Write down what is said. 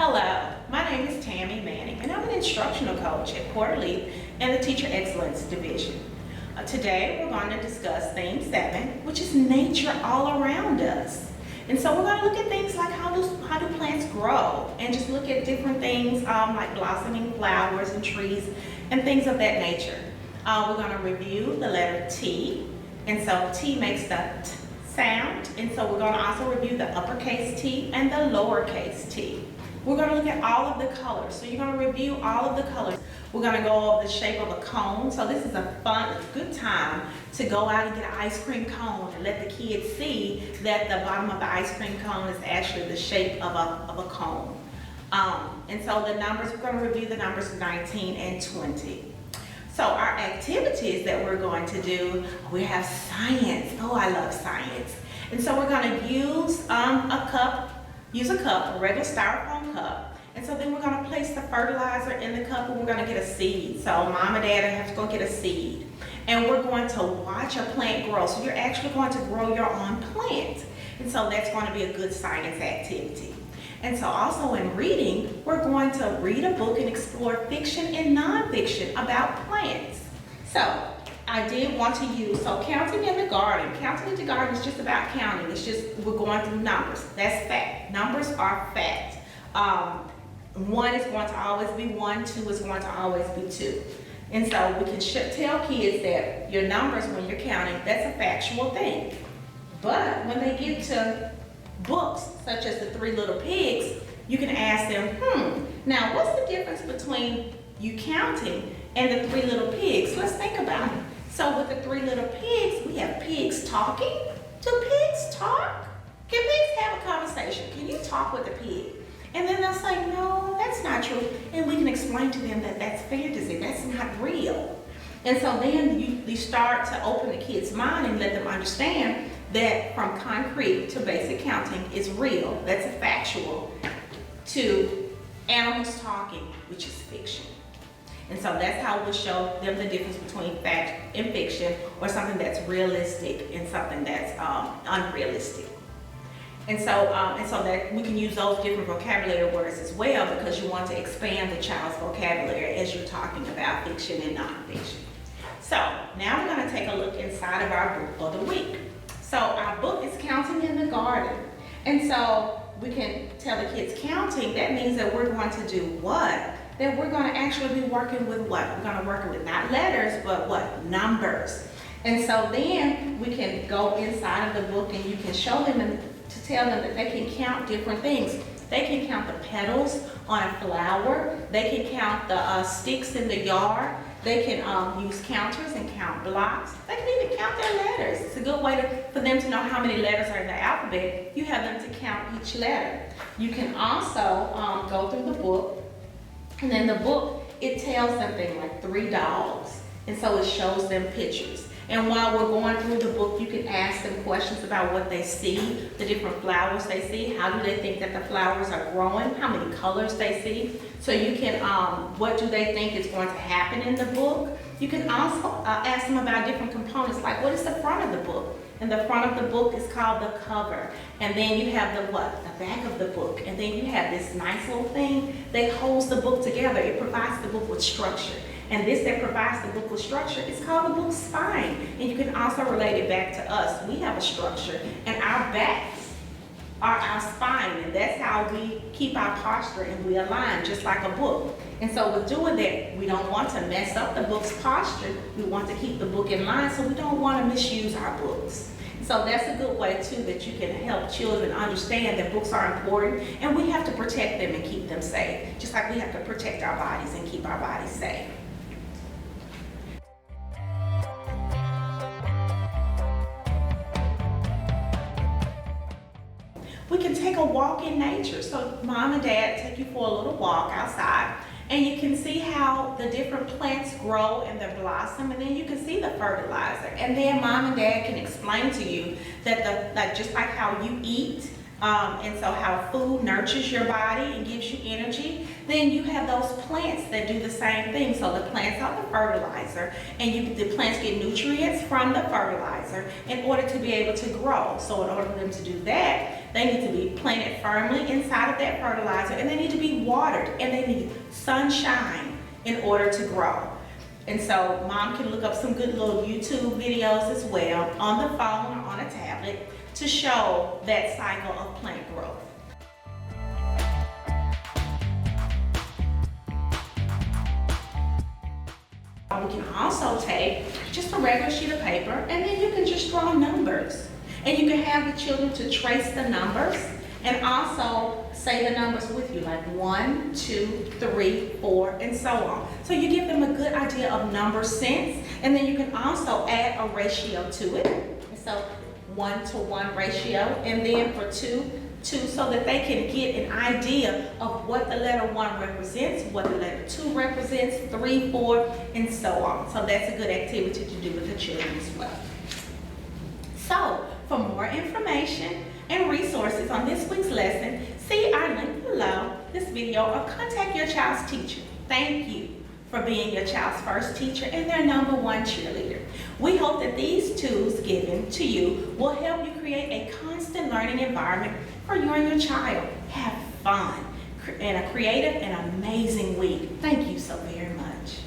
Hello, my name is Tammy Manning, and I'm an instructional coach at Porter-Leath in the Teacher Excellence Division. Today, we're going to discuss theme 7, which is nature all around us. And so we're going to look at things like how do plants grow, and just look at different things like blossoming flowers and trees and things of that nature. We're going to review the letter T, and so T makes the T sound, and so we're going to also review the uppercase T and the lowercase t. We're going to look at all of the colors. So you're going to review all of the colors. We're going to go over the shape of a cone. So this is a fun, good time to go out and get an ice cream cone and let the kids see that the bottom of the ice cream cone is actually the shape of a cone. And so the numbers, we're going to review the numbers 19 and 20. So our activities that we're going to do, we have science. Oh, I love science. And so we're going to use a cup, a regular styrofoam cup, and so then we're going to place the fertilizer in the cup and we're going to get a seed. So mom and dad have to go get a seed. And we're going to watch a plant grow. So you're actually going to grow your own plant. And so that's going to be a good science activity. And so also in reading, we're going to read a book and explore fiction and nonfiction about plants. So I did want to use, counting in the garden. Counting in the garden is just about counting. It's just, we're going through numbers. That's fact. Numbers are fact. 1 is going to always be 1, 2 is going to always be 2. And so we can tell kids that your numbers when you're counting, that's a factual thing. But when they get to books such as The 3 Little Pigs, you can ask them, now what's the difference between you counting and the 3 Little Pigs? Let's think about it. So with the 3 Little Pigs, we have pigs talking. Do pigs talk? Can pigs have a conversation? Can you talk with a pig? And then they'll say, no, that's not true. And we can explain to them that that's fantasy, that's not real. And so then you start to open the kid's mind and let them understand that from concrete to basic counting is real, that's a factual, to animals talking, which is fiction. And so that's how we'll show them the difference between fact and fiction, or something that's realistic and something that's unrealistic. And so that we can use those different vocabulary words as well, because you want to expand the child's vocabulary as you're talking about fiction and nonfiction. So now we're going to take a look inside of our book of the week. So our book is Counting in the Garden. And so we can tell the kids counting, that means that we're going to do what? That we're going to actually be working with what? We're going to work with not letters, but what? Numbers. And so then we can go inside of the book and you can show them and to tell them that they can count different things. They can count the petals on a flower. They can count the sticks in the yard. They can use counters and count blocks. They can even count their letters. It's a good way for them to know how many letters are in the alphabet. You have them to count each letter. You can also go through the book. And in the book, it tells something like 3 dogs. And so it shows them pictures. And while we're going through the book, you can ask them questions about what they see, the different flowers they see, how do they think that the flowers are growing, how many colors they see. So you can, what do they think is going to happen in the book? You can also ask them about different components, like what is the front of the book? And the front of the book is called the cover. And then you have the what? The back of the book. And then you have this nice little thing that holds the book together. It provides the book with structure. And this that provides the book with structure is called the book spine. And you can also relate it back to us. We have a structure, and our backs are our spine, and that's how we keep our posture and we align just like a book. And so with doing that, we don't want to mess up the book's posture. We want to keep the book in line, so we don't want to misuse our books. So that's a good way too that you can help children understand that books are important, and we have to protect them and keep them safe, just like we have to protect our bodies and keep our bodies safe. We can take a walk in nature. So mom and dad take you for a little walk outside, and you can see how the different plants grow and they blossom, and then you can see the fertilizer. And then mom and dad can explain to you that just like how you eat, and so how food nurtures your body and gives you energy, then you have those plants that do the same thing. So the plants are the fertilizer, and the plants get nutrients from the fertilizer in order to be able to grow. So in order for them to do that, They need to be planted firmly inside of that fertilizer, and they need to be watered, and they need sunshine in order to grow. And so mom can look up some good little YouTube videos as well on the phone or on a tablet to show that cycle of plant growth. We can also take just a regular sheet of paper, and then you can just draw numbers. And you can have the children to trace the numbers and also say the numbers with you, like 1, 2, 3, 4, and so on. So you give them a good idea of number sense, and then you can also add a ratio to it. And so 1-to-1 ratio, and then for 2, so that they can get an idea of what the letter 1 represents, what the letter 2 represents, 3, 4, and so on. So that's a good activity to do with the children as well. So for more information and resources on this week's lesson, see our link below this video or contact your child's teacher. Thank you for being your child's first teacher and their #1 cheerleader. We hope that these tools given to you will help you create a constant learning environment for you and your child. Have fun and a creative and amazing week. Thank you so very much.